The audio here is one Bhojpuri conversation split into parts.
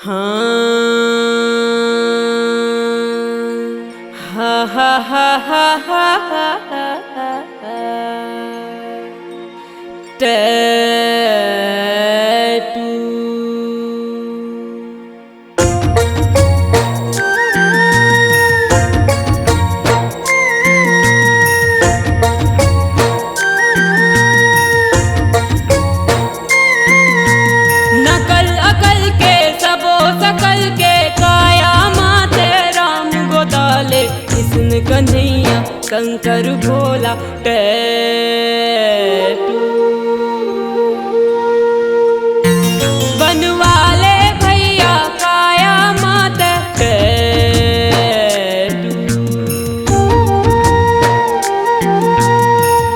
हा हा हा हा हा हा टैटू नकल अकल के सबो सकल के काया माते राम गोदाले कृष्ण कन्हैया शंकर भोला टैटू बनवाले भैया काया माते टैटू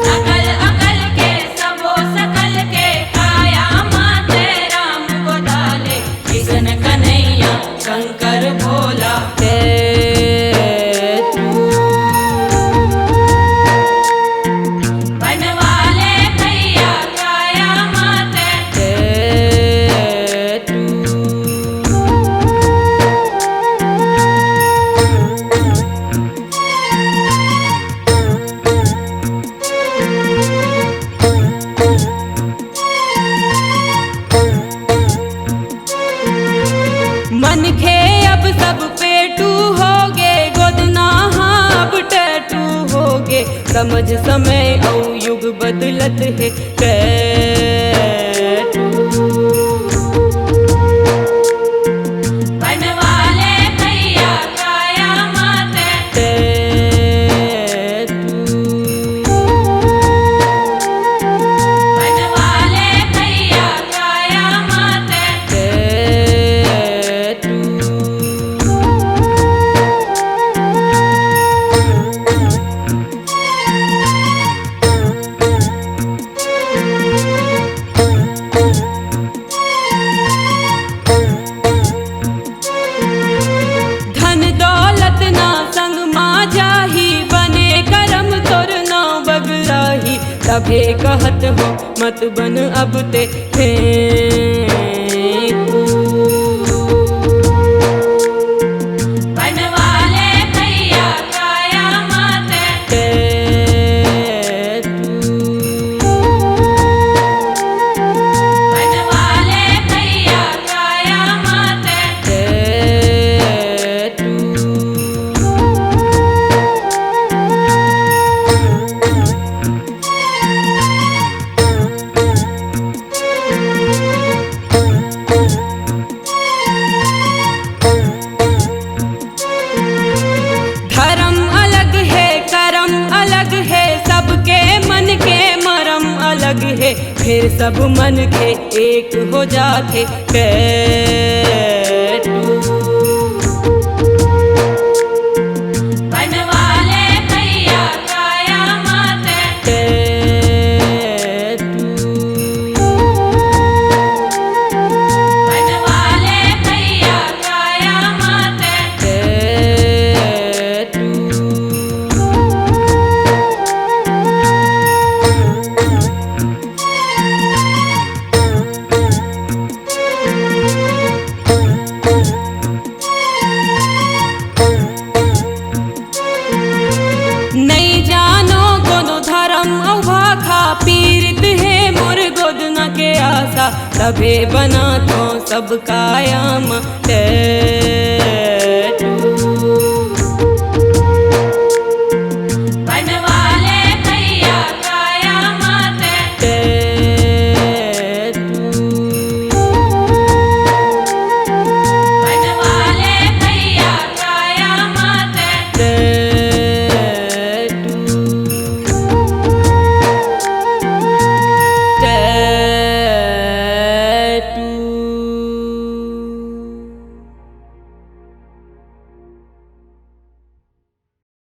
नकल अकल के सबो सकल के काया माते राम गोदाले कृष्ण कन्हैया शंकर भोला टैटू बनवाले भैया काया माते टैटू मन खे अब सब पेटू होगे गोदना हाँ अब टैटू होगे समझ समय औ युग बदलत है टैटू बनवाले भैया काया माते टैटू बनवाले भैया काया माते टैटू धन दौलत ना संग माझाही बने करम तोर ना बगराही तभे कहत हो मत बन अब ते फेंकू बनवाले भैया काया माते टैटू बनवाले भैया काया माते टैटू धर्म अलग है करम अलग है सबके मन के मरम अलग है फिर सब मन के एक हो जाते टैटू बनवाले भैया काया माते टैटू बनवाले भैया काया माते टैटू नहीं जानो गोनो धर्म भाखा पीरित है मोर गोदना के आशा तभे बना तो सब कायम टैटू